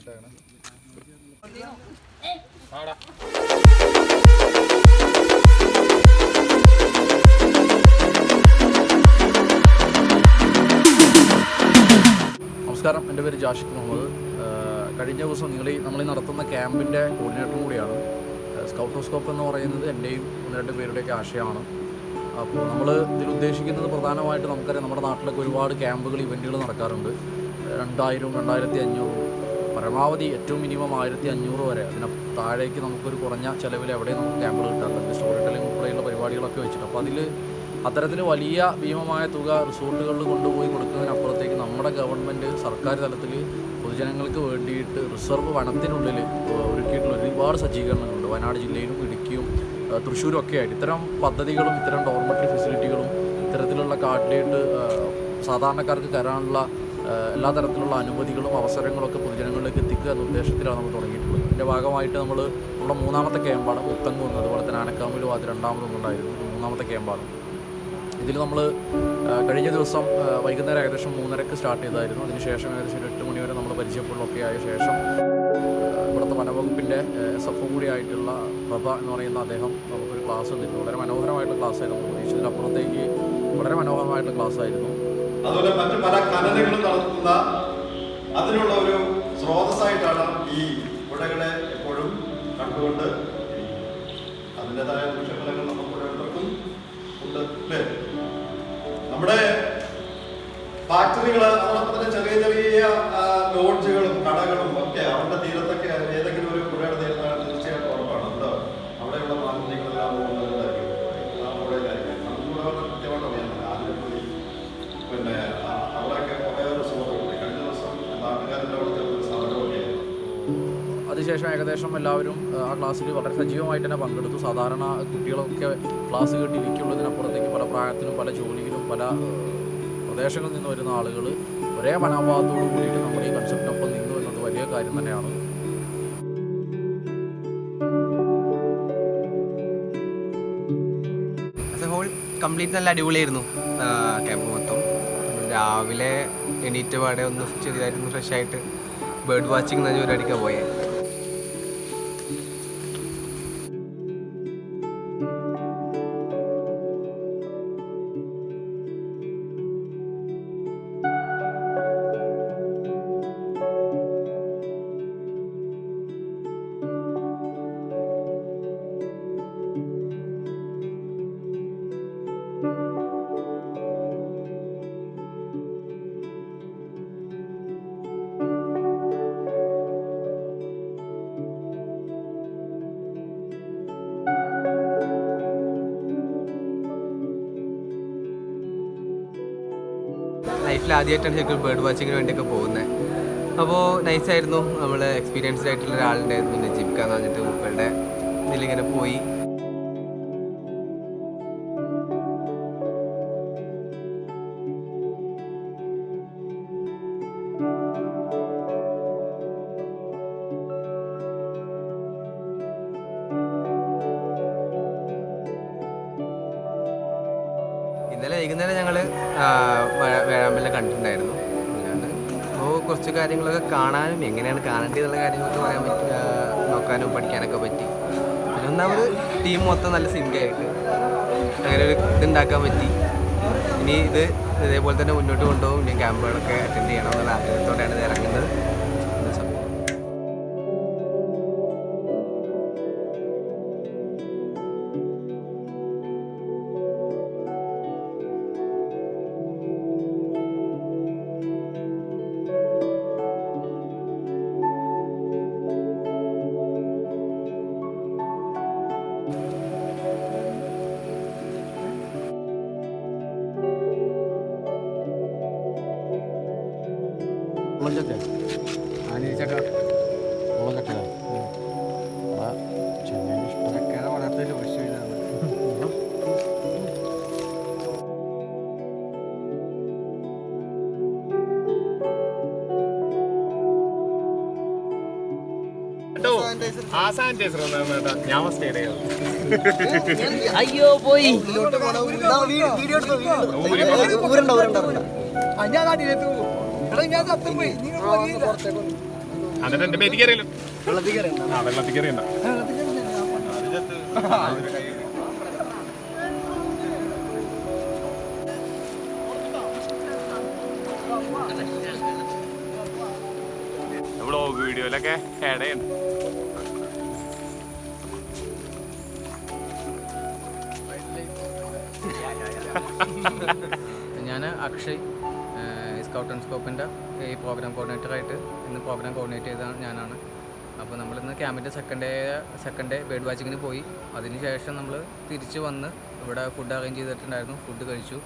ഇട്ടാണ്. നമസ്കാരം, എൻ്റെ പേര് ജാഷിഖ് മുഹമ്മദ്. കഴിഞ്ഞ ദിവസം നമ്മൾ നടത്തുന്ന ക്യാമ്പിൻ്റെ കോർഡിനേറ്ററും കൂടിയാണ്. സ്കൗട്ടോ എന്ന് പറയുന്നത് എൻ്റെയും 1-2 പേരുടെയൊക്കെ ആശയമാണ്. അപ്പോൾ നമ്മൾ ഇതിൽ ഉദ്ദേശിക്കുന്നത് പ്രധാനമായിട്ട് നമുക്കറിയാം, നമ്മുടെ നാട്ടിലൊക്കെ ഒരുപാട് ക്യാമ്പുകൾ, ഇവൻറ്റുകൾ നടക്കാറുണ്ട്. 2000, 2500, പരമാവധി ഏറ്റവും മിനിമം 1500 വരെ. അതിന് താഴേക്ക് നമുക്കൊരു കുറഞ്ഞ ചിലവിൽ എവിടെയും നമുക്ക് ക്യാമ്പുകൾ കിട്ടാറുണ്ട്, സ്റ്റോറി ടെല്ലിംഗ് ഉൾപ്പെടെയുള്ള പരിപാടികളൊക്കെ വെച്ചിട്ട്. അപ്പോൾ അത്തരത്തിൽ വലിയ ഭീമമായ തുക റിസോർട്ടുകളിൽ കൊണ്ടുപോയി കൊടുക്കുന്നതിനപ്പുറത്തേക്ക് നമ്മുടെ ഗവൺമെൻറ് സർക്കാർ തലത്തിൽ പൊതുജനങ്ങൾക്ക് വേണ്ടിയിട്ട് റിസർവ് വനത്തിനുള്ളിൽ ഒരുക്കിയിട്ടുള്ള ഒരുപാട് സജ്ജീകരണങ്ങളുണ്ട്. വയനാട് ജില്ലയിലും ഇടുക്കിയും തൃശ്ശൂരും ഒക്കെ ആയിട്ട് ഇത്തരം പദ്ധതികളും ഇത്തരം ഡോർമെറ്ററി ഫെസിലിറ്റികളും ഇത്തരത്തിലുള്ള കാട്ടിലേക്ക് സാധാരണക്കാർക്ക് തരാനുള്ള എല്ലാ തരത്തിലുള്ള അനുമതികളും അവസരങ്ങളൊക്കെ പൊതുജനങ്ങളിലേക്ക് എത്തിക്കുക എന്ന ഉദ്ദേശത്തിലാണ് നമ്മൾ തുടങ്ങിയിട്ടുള്ളത്. ഇതിൻ്റെ ഭാഗമായിട്ട് നമ്മുടെ 3ാമത്തെ ക്യാമ്പാണ് മുത്തങ്ങ്. അതുപോലെ തന്നെ ആനക്കാമ്പിലും അത് 2ാമതൊന്നും ഉണ്ടായിരുന്നു, 3ാമത്തെ ക്യാമ്പാണ്. ഇതിൽ നമ്മൾ കഴിഞ്ഞ ദിവസം വൈകുന്നേരം ഏകദേശം 3:30 സ്റ്റാർട്ട് ചെയ്തായിരുന്നു. അതിനുശേഷം ഏകദേശം 8 മണി വരെ നമ്മൾ പരിചയപ്പെടലൊക്കെ ആയ ശേഷം ഇവിടുത്തെ വനവകുപ്പിൻ്റെ SFO കൂടി ആയിട്ടുള്ള പ്രഭ എന്ന് പറയുന്ന അദ്ദേഹം നമുക്കൊരു ക്ലാസ് തന്നിരുന്നു. വളരെ മനോഹരമായിട്ടുള്ള ക്ലാസ് ആയിരുന്നു. പ്രതീക്ഷിച്ചതിനപ്പുറത്തേക്ക് വളരെ മനോഹരമായിട്ടുള്ള ക്ലാസ് ആയിരുന്നു. അതുപോലെ മറ്റു പല ഖനനങ്ങളും നടത്തുന്ന അതിനുള്ള ഒരു സ്രോതസ്സായിട്ടാണ് ഈ പുഴകളെ എപ്പോഴും കണ്ടുകൊണ്ട് അതിൻ്റെതായ ദൂഷ്യഫലങ്ങൾ നമുക്ക് ഓരോരുത്തർക്കും ഉണ്ട്. അല്ലേ? നമ്മുടെ ഫാക്ടറികൾ, അതോടൊപ്പം തന്നെ ചെറിയ ചെറിയ ലോഡ്ജുകളും കടകളും ഒക്കെ അവരുടെ തീരത്തൊക്കെ ഏതെങ്കിലും ഒരു പുഴയുടെ തീരത്താണ് തീർച്ചയായിട്ടും ഉറപ്പാണ്. എന്താ അവിടെയുള്ള മാലിന്യങ്ങളെല്ലാം പോകുന്നതായിരിക്കും, ആ പുഴയിലായിരിക്കും. നമുക്ക് കൃത്യമായിട്ട് അറിയാം. ആലപ്പുഴ പിന്നെ അവിടെയൊക്കെ കുറേ റിസോർട്ടുകളുണ്ട്. കഴിഞ്ഞ ദിവസം നാട്ടുകാരുടെ അവിടെ ചേർന്നൊരു സമരമൊക്കെ. അതിനുശേഷം ഏകദേശം എല്ലാവരും ആ ക്ലാസ്സിൽ വളരെ സജീവമായിട്ട് തന്നെ പങ്കെടുത്തു. സാധാരണ കുട്ടികളൊക്കെ ക്ലാസ് കേട്ടിരിക്കുള്ളതിനപ്പുറത്തേക്ക് പല പ്രായത്തിലും പല ജോലിയിലും പല പ്രദേശങ്ങളിൽ നിന്ന് വരുന്ന ആളുകൾ ഒരേ മനോഭാവത്തോടു കൂടിയിട്ട് നമ്മുടെ ഈ കൺസെപ്റ്റിനൊപ്പം നിന്നു എന്നത് വലിയ കാര്യം തന്നെയാണ്. ആസ് എ ഹോൾ കംപ്ലീറ്റ് നല്ല അടിപൊളിയായിരുന്നു ക്യാമ്പ് മൊത്തം. രാവിലെ എണീറ്റ പാടെ ഒന്ന് ചെറിയതായിട്ടൊന്ന് ഫ്രഷ് ആയിട്ട് ബേർഡ് വാച്ചിങ് എന്ന പരിപാടിക്കാണ് പോയത്. ലൈഫിൽ ആദ്യമായിട്ടാണ് ശരിക്കും ബേർഡ് വാച്ചിങ്ങിന് വേണ്ടിയൊക്കെ പോകുന്നത്. അപ്പോൾ നൈസായിരുന്നു. നമ്മൾ എക്സ്പീരിയൻസ്ഡ് ആയിട്ടുള്ള ഒരാളുണ്ടായിരുന്നു, നജീബ്ക്ക എന്ന് പറഞ്ഞിട്ട്. മുക്കളുടെ ഇതിലിങ്ങനെ പോയി. ഇന്നലെ വൈകുന്നേരം ഞങ്ങൾ വേഴാമ്പലിനെ കണ്ടിട്ടുണ്ടായിരുന്നു. അപ്പോൾ കുറച്ച് കാര്യങ്ങളൊക്കെ കാണാനും എങ്ങനെയാണ് കാണേണ്ടതെന്നുള്ള കാര്യങ്ങളൊക്കെ പറയാൻ പറ്റി, നോക്കാനും പഠിക്കാനൊക്കെ പറ്റി. പിന്നെ ഒന്നാമത് ടീം മൊത്തം നല്ല സിങ്കായിട്ട് അങ്ങനെ ഒരു ഇതുണ്ടാക്കാൻ പറ്റി. ഇനി ഇതേപോലെ തന്നെ മുന്നോട്ട് കൊണ്ടുപോകും. ഇനി ക്യാമ്പുകളൊക്കെ അറ്റൻഡ് ചെയ്യണമെന്നുള്ള ആഗ്രഹത്തോടെയാണ് ഇത് ഇറങ്ങുന്നത്. മുളഞ്ചക്ക, ആനച്ചക്ക, മുളഞ്ചക്ക ചെമ്മീൻ ഇഷ്ടമൊക്കെ വളർത്തില്ല. പക്ഷേ ആ സാനിറ്റൈസർ ഞാൻ സ്റ്റേ ചെയ്തു. അയ്യോ പോയി. ഞാൻ എന്നിട്ട് എന്റെ പേര് കയറിയല്ലോ. ആ വെള്ളത്തിൽ കയറിയണ്ട. വ്ളോഗ് വീഡിയോയിലൊക്കെ ഇടയുണ്ട്. ഞാൻ അക്ഷയ്, സ്കൗട്ട് ആൻഡ് സ്കോപ്പിൻ്റെ ഈ പ്രോഗ്രാം കോർഡിനേറ്ററായിട്ട് ഇന്ന് പ്രോഗ്രാം കോർഡിനേറ്റ് ചെയ്തതാണ് ഞാനാണ്. അപ്പോൾ നമ്മളിന്ന് ക്യാമ്പിൻ്റെ സെക്കൻഡ് ഡേ ബേർഡ് വാച്ചിങ്ങിന് പോയി. അതിനുശേഷം നമ്മൾ തിരിച്ച് വന്ന് ഇവിടെ ഫുഡ് അറേഞ്ച് ചെയ്തിട്ടുണ്ടായിരുന്നു. ഫുഡ് കഴിച്ചു.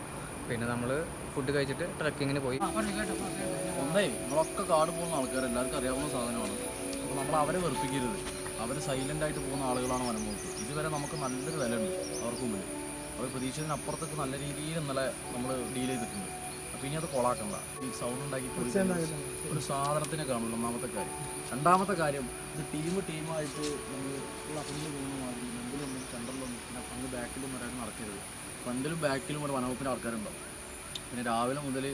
പിന്നെ നമ്മൾ ഫുഡ് കഴിച്ചിട്ട് ട്രക്കിങ്ങിന് പോയി. നമ്മളൊക്കെ കാട് പോകുന്ന ആൾക്കാർ എല്ലാവർക്കും അറിയാവുന്ന സാധനമാണ്. അപ്പോൾ നമ്മൾ അവരെ വെറുപ്പിക്കരുത്. അവർ സൈലൻ്റായിട്ട് പോകുന്ന ആളുകളാണ് വനംപോക്ക്. ഇതുവരെ നമുക്ക് നല്ലൊരു വില ഉണ്ട് അവർക്ക് മുമ്പിൽ. അവർ പ്രതീക്ഷിച്ചതിനപ്പുറത്തേക്ക് നല്ല രീതിയിൽ ഇന്നലെ നമ്മൾ ഡീൽ ചെയ്തിട്ടുണ്ട്. അപ്പോൾ ഇനി അത് കൊളാക്കണ്ട. ഈ സൗണ്ട് ഉണ്ടാക്കി ഒരു സാധനത്തിനെ കാണുള്ളൂ. ഒന്നാമത്തെ കാര്യം. രണ്ടാമത്തെ കാര്യം, ഇത് ടീമായിട്ട് നമ്മൾ അപ്പുറത്ത് പോകുന്ന മാതിരി മുമ്പിലൊന്നും സെൻറ്ററിലൊന്നും പിന്നെ അങ്ങ് ബാക്കിലും ഒരാൾ നടക്കരുത്. ഫ്രണ്ടിലും ബാക്കിലും ഒരു വനവകുപ്പിൻ്റെ ആൾക്കാരുണ്ടാവും. പിന്നെ രാവിലെ മുതൽ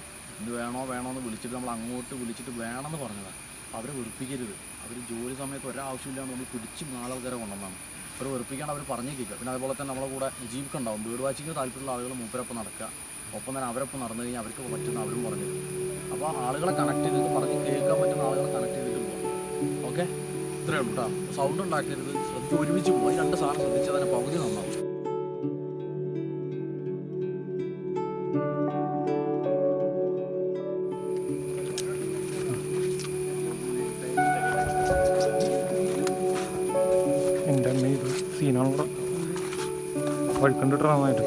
ഇത് വേണോ എന്ന് വിളിച്ചിട്ട് നമ്മൾ അങ്ങോട്ട് വിളിച്ചിട്ട് വേണമെന്ന് പറഞ്ഞതാണ്. അവരെ വെറുപ്പിക്കരുത്. അവർ ജോലി സമയത്ത് ഒരാവശ്യമില്ലാണ്ട് നമ്മൾ പിടിച്ച് നാലാൾക്കാരെ കൊണ്ടുവന്നാണ്. അവർ വെറുപ്പിക്കാണ്ട് അവർ പറഞ്ഞേക്കുക. പിന്നെ അതുപോലെ തന്നെ നമ്മളെ കൂടെ ജീവിക്കുന്നുണ്ടാവും. ബേർഡ് വാച്ചിങ്ങിന് താല്പര്യമുള്ള ആളുകൾ മൂപ്പരൊപ്പം നടക്കുക. ഒപ്പം തന്നെ അവരൊപ്പം നടന്നു കഴിഞ്ഞാൽ അവർക്ക് പറ്റുന്ന അവരും പറഞ്ഞു തരും. അപ്പോൾ ആളുകളെ കണക്ട് ചെയ്തിട്ട് പറഞ്ഞ് കേൾക്കാൻ പറ്റുന്ന ആളുകളെ കണക്ട് ചെയ്തിട്ട് പോകാം. ഓക്കെ, ഇത്രയേ ഉള്ളൂ കേട്ടോ. സൗണ്ട് ഉണ്ടാക്കരുത്. ഒരുമിച്ച് പോയി 2 സാധനം ശ്രദ്ധിച്ചാൽ തന്നെ പകുതി നന്നാവും. എൻ്റെ അമ്മ ഇത് സീനാണല്ലോ വഴുക്കണ്ടിട്ട് നന്നായിട്ട്.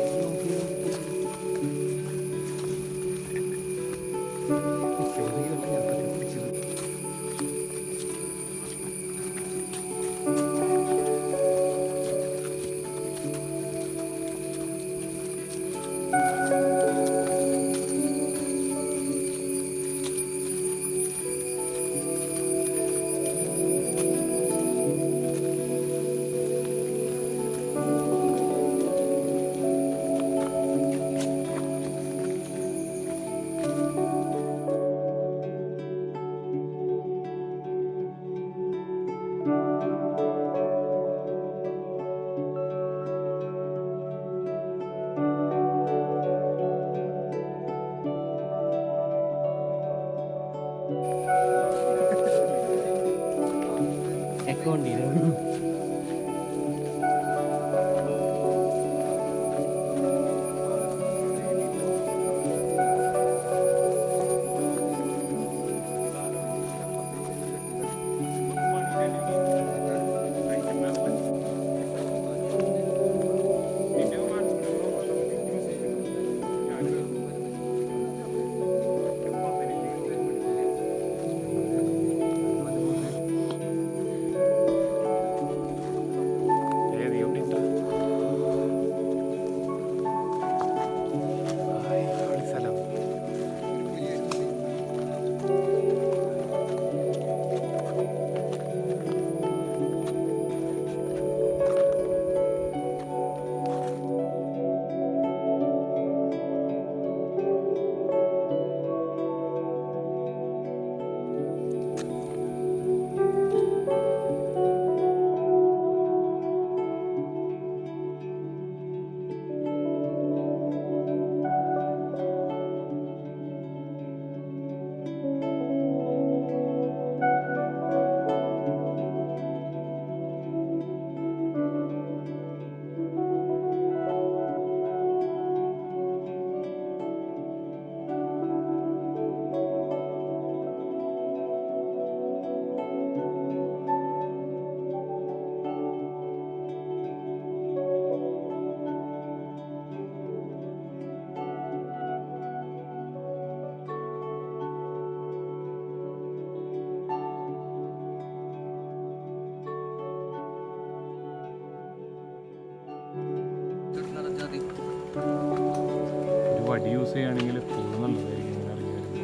ഒരു വടി യൂസ് ചെയ്യുകയാണെങ്കിൽ എപ്പോഴും നല്ലതായിരിക്കും. ഇങ്ങനെ അറിയാമായിരുന്നു.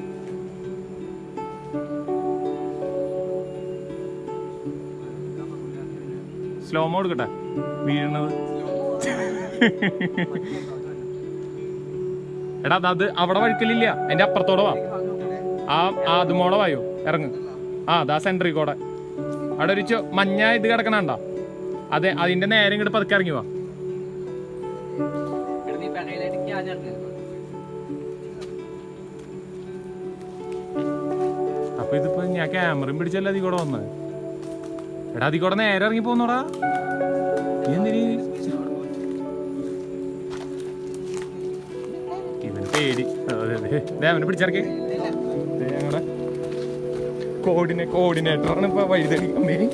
സ്ലോമോ എടുക്കട്ടെ വീഴുന്നത്. എടാ അത് അവിടെ വഴുക്കലില്ല, അതിന്റെ അപ്പുറത്തോടെ വാ. അതുമോടെ വായോ, ഇറങ്ങ്. ആ അതാ സെൻട്രിൽ കൂടെ അവിടെ ഒരു മഞ്ഞ ഇത് കിടക്കണുണ്ടോ? അതെ, അതിന്റെ നേരെ ഇങ്ങോട്ട് പതുക്കെ ഇറങ്ങി വാ. അപ്പൊ ഇതിപ്പോ ഞാൻ ക്യാമറയും പിടിച്ചല്ല അതി കൂടെ വന്നത്. എടാ അതി കൂടെ നേരെ ഇറങ്ങി പോന്നോടാ. എന്തിന് ഇവന് പേടി. അവനെ പിടിച്ചിറക്കേ. ഞങ്ങളുടെ കോർഡിനേറ്ററാണ് ഇപ്പൊ വൈദ്യുതി കമ്പനി.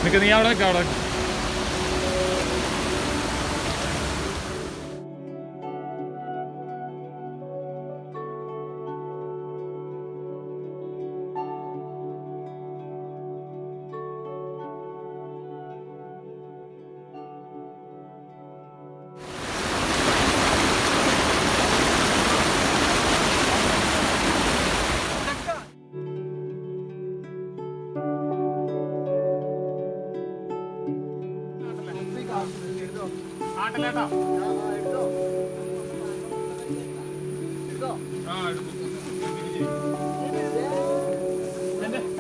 നിനക്ക് നീ അവിടെ അവിടെ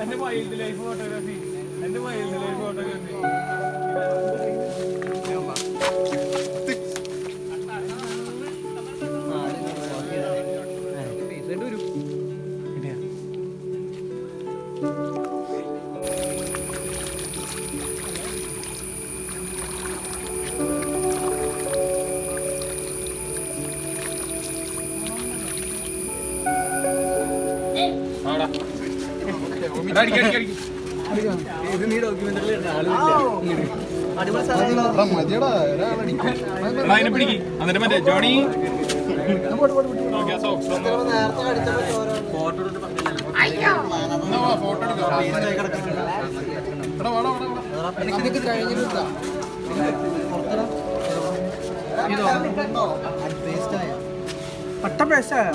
എന്റെ വൈൽഡ് ലൈഫ് ഫോട്ടോഗ്രാഫി അതിനെ പിടിക്ക്. എന്നിട്ട് മറ്റേ ജോണി പട്ട പേസ്റ്റായ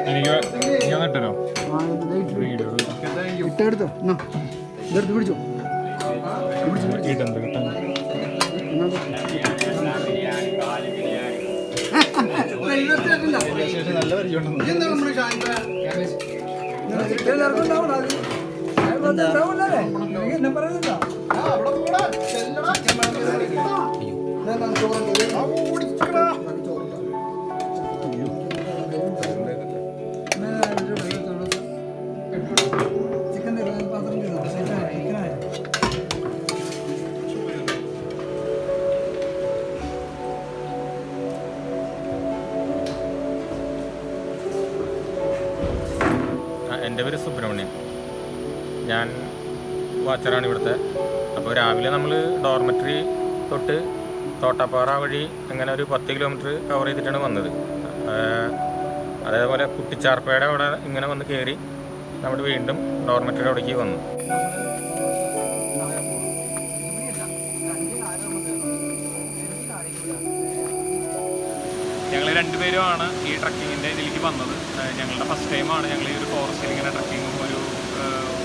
എനിക്ക് ഞാൻ ഇട്ടരോ ഇട്ടെടുത്തോ ഇതെടുത്ത് പിടിച്ചോ ഇട്ടെന്ത് കിട്ടാൻ നല്ല പരിചയമുണ്ടെന്ന് എന്നെ പറയുന്നില്ല ചിക്കൻ സുബ്രഹ്മണ്യൻ. ഞാൻ വാച്ചറാണ് ഇവിടുത്തെ. അപ്പോൾ രാവിലെ നമ്മൾ ഡോർമെറ്ററി തൊട്ട് തോട്ടപ്പാറ വഴി അങ്ങനെ ഒരു 10 കിലോമീറ്റർ കവർ ചെയ്തിട്ടാണ് വന്നത്. അതേപോലെ കുട്ടിച്ചാർപ്പയുടെ അവിടെ ഇങ്ങനെ വന്ന് കയറി നമ്മൾ വീണ്ടും ഡോർമെറ്ററി അവിടേക്ക് വന്നു. ഞങ്ങൾ രണ്ടുപേരുമാണ് ഈ ട്രക്കിങ്ങിൻ്റെ ഇതിലേക്ക് വന്നത്. ഞങ്ങളുടെ ഫസ്റ്റ് ടൈമാണ് ഞങ്ങൾ ഈ ഒരു ഫോറസ്റ്റിൽ ഇങ്ങനെ ട്രക്കിങ്ങും ഒരു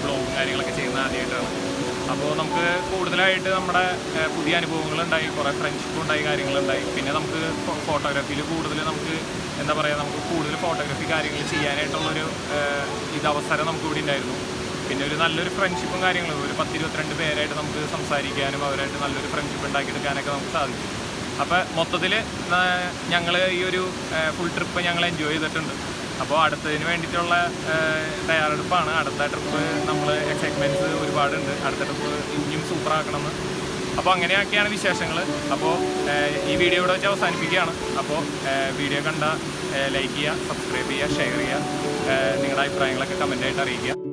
ബ്ലോഗും കാര്യങ്ങളൊക്കെ ചെയ്യുന്നത് ആദ്യമായിട്ടാണ്. അപ്പോൾ നമുക്ക് കൂടുതലായിട്ട് നമ്മുടെ പുതിയ അനുഭവങ്ങളുണ്ടായി, കുറേ ഫ്രണ്ട്ഷിപ്പും ഉണ്ടായി, കാര്യങ്ങളുണ്ടായി. പിന്നെ നമുക്ക് ഫോട്ടോഗ്രാഫിയിൽ കൂടുതൽ നമുക്ക് എന്താ പറയുക, നമുക്ക് കൂടുതൽ ഫോട്ടോഗ്രാഫി കാര്യങ്ങൾ ചെയ്യാനായിട്ടുള്ളൊരു അവസരം നമുക്ക് ഇവിടെ ഉണ്ടായിരുന്നു. പിന്നെ ഒരു നല്ലൊരു ഫ്രണ്ട്ഷിപ്പും കാര്യങ്ങളും ഒരു 10-22 പേരായിട്ട് നമുക്ക് സംസാരിക്കാനും അവരായിട്ട് നല്ലൊരു ഫ്രണ്ട്ഷിപ്പ് ഉണ്ടാക്കിയെടുക്കാനൊക്കെ നമുക്ക് സാധിക്കും. അപ്പോൾ മൊത്തത്തിൽ ഞങ്ങൾ ഈ ഒരു ഫുൾ ട്രിപ്പ് ഞങ്ങൾ എൻജോയ് ചെയ്തിട്ടുണ്ട്. അപ്പോൾ അടുത്തതിന് വേണ്ടിയിട്ടുള്ള തയ്യാറെടുപ്പാണ്. അടുത്ത ട്രിപ്പ് നമ്മൾ എക്സൈറ്റ്മെൻറ്റ്സ് ഒരുപാടുണ്ട്. അടുത്ത ട്രിപ്പ് ഇനിയും സൂപ്പറാക്കണമെന്ന്. അപ്പോൾ അങ്ങനെയൊക്കെയാണ് വിശേഷങ്ങൾ. അപ്പോൾ ഈ വീഡിയോ ഇവിടെ വെച്ച് അവസാനിപ്പിക്കുകയാണ്. അപ്പോൾ വീഡിയോ കണ്ട ലൈക്ക് ചെയ്യുക, സബ്സ്ക്രൈബ് ചെയ്യുക, ഷെയർ ചെയ്യുക, നിങ്ങളുടെ അഭിപ്രായങ്ങളൊക്കെ കമൻറ്റായിട്ട് അറിയിക്കുക.